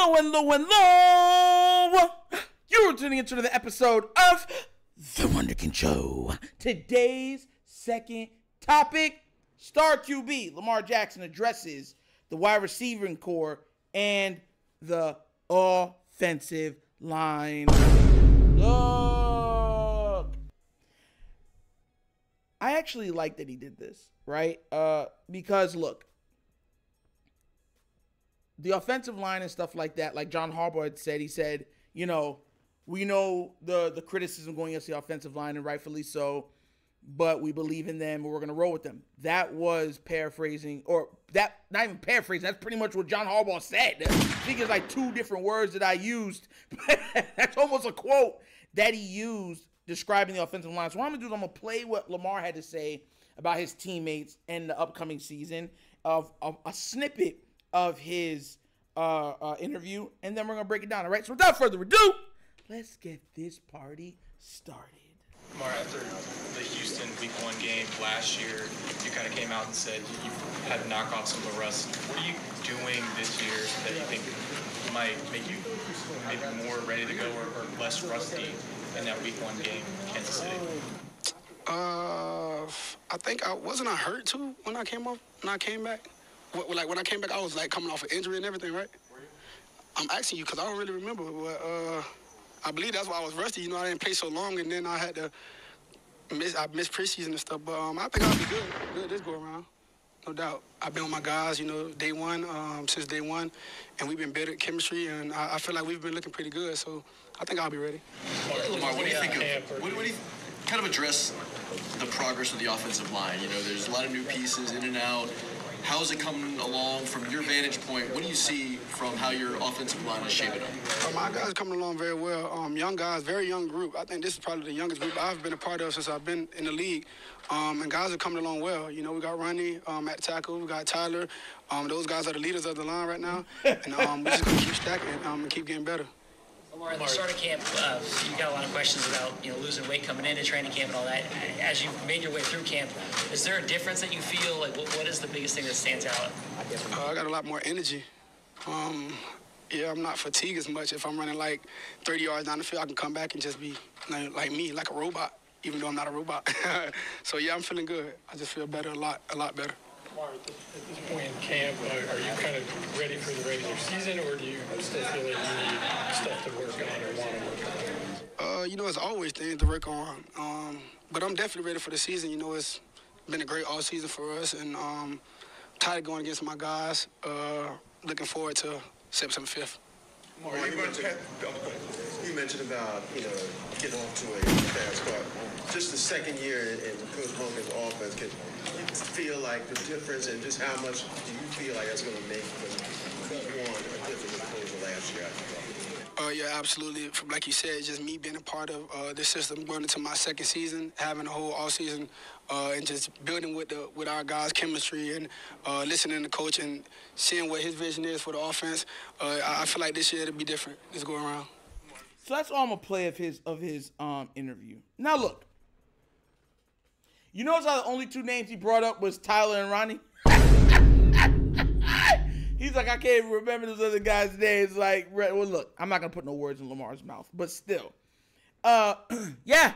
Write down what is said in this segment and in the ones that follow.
Hello. You're tuning into the episode of The Wunderkind Show. Today's second topic, star QB Lamar Jackson addresses the wide receiving core and the offensive line. Look, I actually like that he did this, right? Because look, the offensive line and stuff like that, like John Harbaugh had said, he said, you know, we know the criticism going against the offensive line, and rightfully so, but we believe in them and we're going to roll with them. That was paraphrasing, or that, not even paraphrasing, that's pretty much what John Harbaugh said. I think it's like two different words that I used, but that's almost a quote that he used describing the offensive line. So what I'm going to do is I'm going to play what Lamar had to say about his teammates in the upcoming season, of a snippet of his interview, and then we're going to break it down. All right, so without further ado, let's get this party started. Lamar, after the Houston Week 1 game last year, you kind of came out and said you had to knock off some of the rust. What are you doing this year that you think might make you maybe more ready to go or less rusty in that Week 1 game in Kansas City? I think I hurt too when I came back. When I came back, I was like coming off an injury and everything, right? I'm asking you because I don't really remember. But I believe that's why I was rusty. You know, I didn't play so long, and then I had to miss preseason and stuff. But I think I'll be good this go around, no doubt. I've been with my guys, you know, since day one, and we've been better at chemistry, and I feel like we've been looking pretty good. So I think I'll be ready. Lamar, what do you think of? What do you kind of address the progress of the offensive line? You know, there's a lot of new pieces in and out. How is it coming along from your vantage point? What do you see from how your offensive line is shaping up? My guys are coming along very well. Young guys, very young group. I think this is probably the youngest group I've been a part of since I've been in the league. And guys are coming along well. You know, we got Ronnie at tackle. We got Tyler. Those guys are the leaders of the line right now. And we're just going to keep stacking and keep getting better. Lamar, at the start of camp, you got a lot of questions about, you know, losing weight coming into training camp and all that. As you made your way through camp, is there a difference that you feel? Like, what is the biggest thing that stands out? I got a lot more energy. I'm not fatigued as much. If I'm running like 30 yards down the field, I can come back and just be like me, like a robot, even though I'm not a robot. So, yeah, I'm feeling good. I just feel better, a lot better. Lamar, at this point in camp, are you kind of ready for the regular season, or do you still feel like you need stuff to work on or want to work on? You know, it's always things to work on. But I'm definitely ready for the season. You know, it's been a great all-season for us, and tired of going against my guys. Looking forward to September 5th. Well, you mentioned about, you know, getting off to a fast start. Just the second year in Coach Holmgren's offense, can you feel like the difference, and just how much do you feel like that's going to make from Week 1 a difference as opposed to last year? Yeah, absolutely. Like you said, just me being a part of this system, going into my second season, having a whole all season, and just building with our guys' chemistry and listening to coach and seeing what his vision is for the offense. I feel like this year it'll be different this go around. So that's all I'm gonna play of his interview. Now look, you notice how the only two names he brought up was Tyler and Ronnie? He's like, I can't even remember those other guys' names. Like, well, look, I'm not going to put no words in Lamar's mouth, but still. Yeah,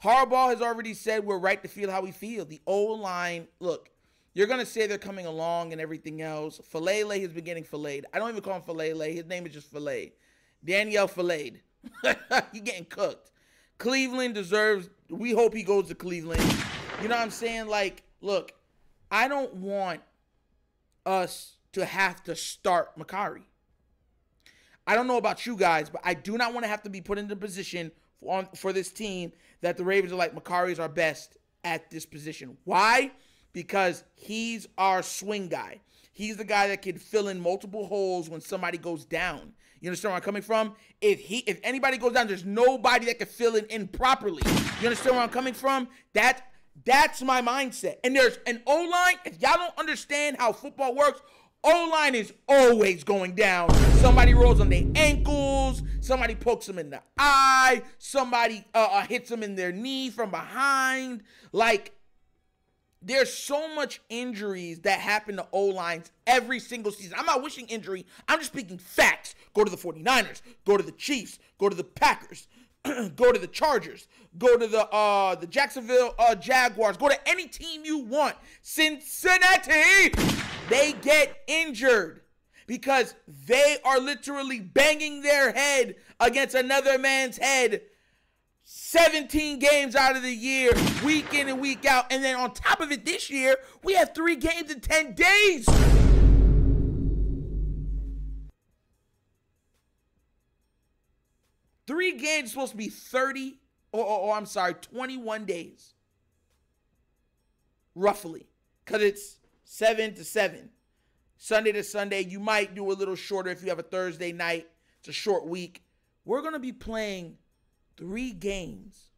Harbaugh has already said we're right to feel how we feel. The O-line, look, you're going to say they're coming along and everything else. Fillet has been getting filleted. I don't even call him Fillet. His name is just Fillet. Danielle Filleted. He's getting cooked. Cleveland deserves, we hope he goes to Cleveland. You know what I'm saying? Like, look, I don't want us to have to start Makari. I don't know about you guys, but I do not want to have to be put in the position for this team that the Ravens are like, Makari is our best at this position. Why? Because he's our swing guy. He's the guy that can fill in multiple holes when somebody goes down. You understand where I'm coming from? If anybody goes down, there's nobody that can fill it in properly. You understand where I'm coming from? That's my mindset. And there's an O-line. If y'all don't understand how football works, O-line is always going down. Somebody rolls on their ankles. Somebody pokes them in the eye. Somebody hits them in their knee from behind. Like, There's so much injuries that happen to O-lines every single season. I'm not wishing injury. I'm just speaking facts. Go to the 49ers. Go to the Chiefs. Go to the Packers. Go to the Chargers. Go to the Jacksonville Jaguars. Go to any team you want. Cincinnati, they get injured because they are literally banging their head against another man's head 17 games out of the year, week in and week out. And then on top of it, this year, we have 3 games in 10 days. Three games supposed to be 21 days. Roughly. Because it's 7 to 7. Sunday to Sunday. You might do a little shorter if you have a Thursday night. It's a short week. We're going to be playing 3 games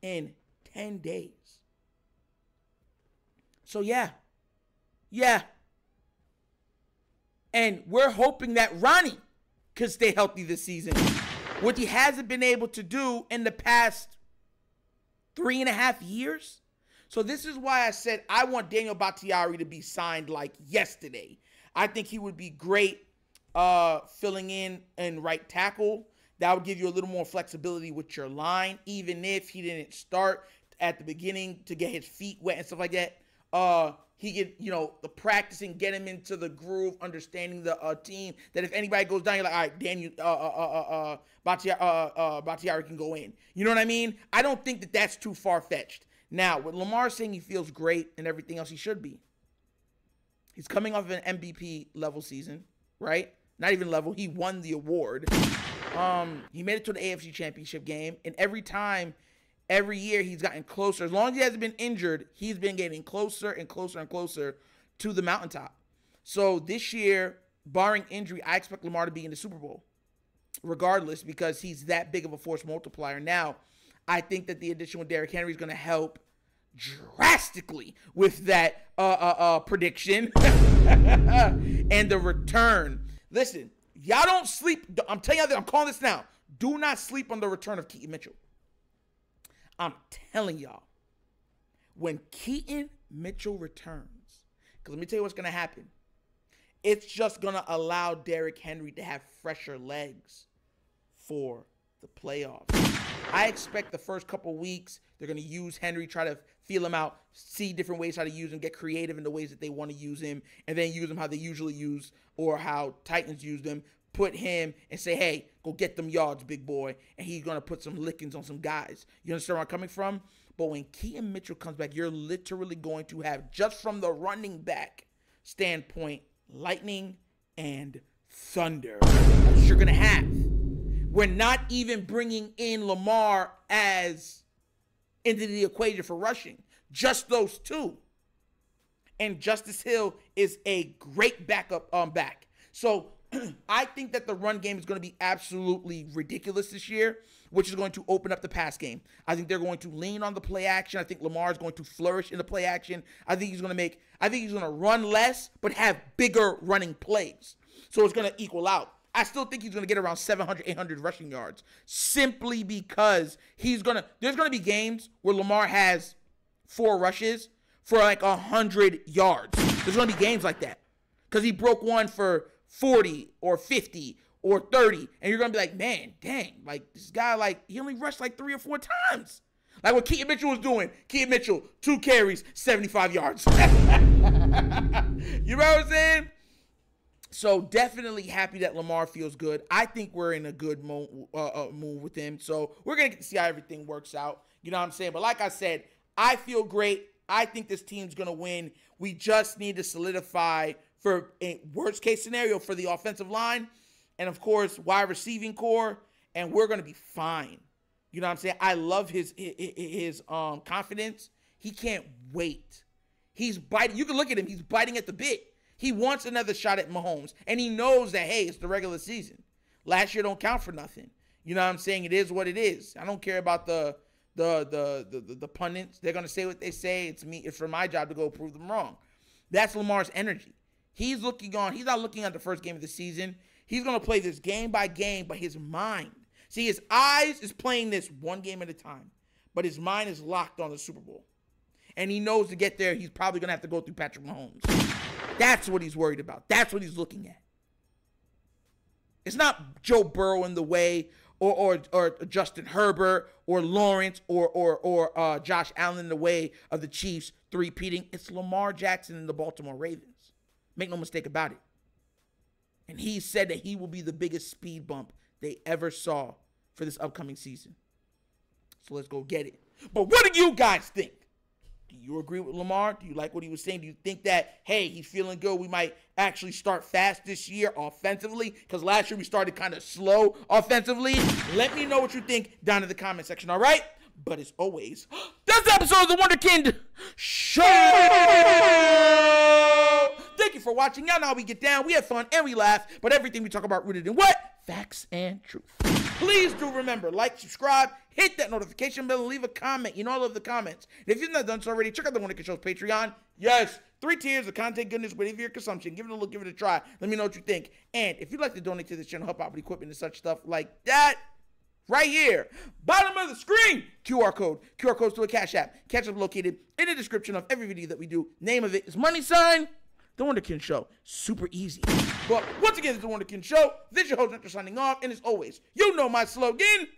in 10 days. So, yeah. And we're hoping that Ronnie could stay healthy this season, which he hasn't been able to do in the past 3.5 years. So this is why I said I want Daniel Bakhtiari to be signed like yesterday. I think he would be great filling in right tackle. That would give you a little more flexibility with your line, even if he didn't start at the beginning to get his feet wet and stuff like that. He get, the practicing, get him into the groove, understanding the team, that if anybody goes down, you're like, all right, Daniel, Bakhtiari can go in. You know what I mean? I don't think that that's too far-fetched. Now, with Lamar saying he feels great and everything else, he should be. He's coming off of an MVP level season, right? Not even level. He won the award. He made it to the AFC Championship game, and every year he's gotten closer. As long as he hasn't been injured, he's been getting closer and closer and closer to the mountaintop. So this year, barring injury, I expect Lamar to be in the Super Bowl, regardless, because he's that big of a force multiplier. Now, I think that the addition with Derrick Henry is going to help drastically with that prediction and the return. Listen, y'all don't sleep. I'm telling y'all that. I'm calling this now. Do not sleep on the return of Keaton Mitchell. I'm telling y'all, when Keaton Mitchell returns, because let me tell you what's going to happen. It's just going to allow Derrick Henry to have fresher legs for the playoffs. I expect the first couple weeks, they're going to use Henry, try to feel him out, see different ways how to use him, get creative in the ways that they want to use him, and then use him how they usually use or how Titans use them. Put him and say, hey, go get them yards, big boy. And he's going to put some lickings on some guys. You understand where I'm coming from? But when Keaton Mitchell comes back, you're literally going to have, just from the running back standpoint, lightning and thunder. That's what you're going to have. We're not even bringing in Lamar as into the equation for rushing. Just those two. And Justice Hill is a great backup back. So I think that the run game is going to be absolutely ridiculous this year, which is going to open up the pass game. I think they're going to lean on the play action. I think Lamar is going to flourish in the play action. I think he's going to run less, but have bigger running plays. So it's going to equal out. I still think he's going to get around 700, 800 rushing yards, simply because there's going to be games where Lamar has 4 rushes for like 100 yards. There's going to be games like that because he broke one for 40 or 50 or 30, and you're going to be like, man, dang, like this guy, like he only rushed like 3 or 4 times. Like what Keaton Mitchell was doing. Keaton Mitchell, 2 carries, 75 yards. You know what I'm saying? So definitely happy that Lamar feels good. I think we're in a good move with him. So we're going to get to see how everything works out. You know what I'm saying? But like I said, I feel great. I think this team's going to win. We just need to solidify for a worst case scenario for the offensive line. And of course, wide receiving core. And we're going to be fine. You know what I'm saying? I love his confidence. He can't wait. He's biting. You can look at him. He's biting at the bit. He wants another shot at Mahomes, and he knows that, hey, it's the regular season. Last year don't count for nothing. You know what I'm saying? It is what it is. I don't care about the pundits. They're going to say what they say. It's for my job to go prove them wrong. That's Lamar's energy. He's not looking at the first game of the season. He's going to play this game by game, but his mind. See, his eyes is playing this one game at a time, but his mind is locked on the Super Bowl. And he knows to get there, he's probably going to have to go through Patrick Mahomes. That's what he's worried about. That's what he's looking at. It's not Joe Burrow in the way, or Justin Herbert, or Lawrence, or Josh Allen in the way of the Chiefs three-peating. It's Lamar Jackson and the Baltimore Ravens. Make no mistake about it. And he said that he will be the biggest speed bump they ever saw for this upcoming season. So let's go get it. But what do you guys think? Do you agree with Lamar? Do you like what he was saying? Do you think that, hey, he's feeling good, we might actually start fast this year offensively? Because last year we started kind of slow offensively. Let me know what you think down in the comment section, all right? But as always, that's the episode of The Wunderkind Show. Thank you for watching. Y'all know how we get down. We have fun and we laugh, but everything we talk about rooted in what? Facts and truth. Please do remember, like, subscribe, hit that notification bell, and leave a comment. You know I love the comments. And if you've not done so already, check out The Wunderkind Show's Patreon. Yes, 3 tiers of content goodness waiting for your consumption. Give it a look, give it a try. Let me know what you think. And if you'd like to donate to this channel, help out with equipment and such stuff like that, right here, bottom of the screen, QR code. QR code's to a Cash App. Cash App located in the description of every video that we do. Name of it is money sign The Wunderkind Show. Super easy. But once again, it's The Wunderkind Show. This is your host, Hunter, signing off. And as always, you know my slogan.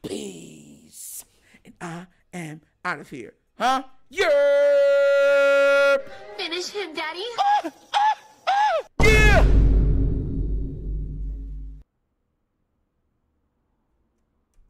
Peace. And I am out of here. Huh? Yerp. Finish him, Daddy.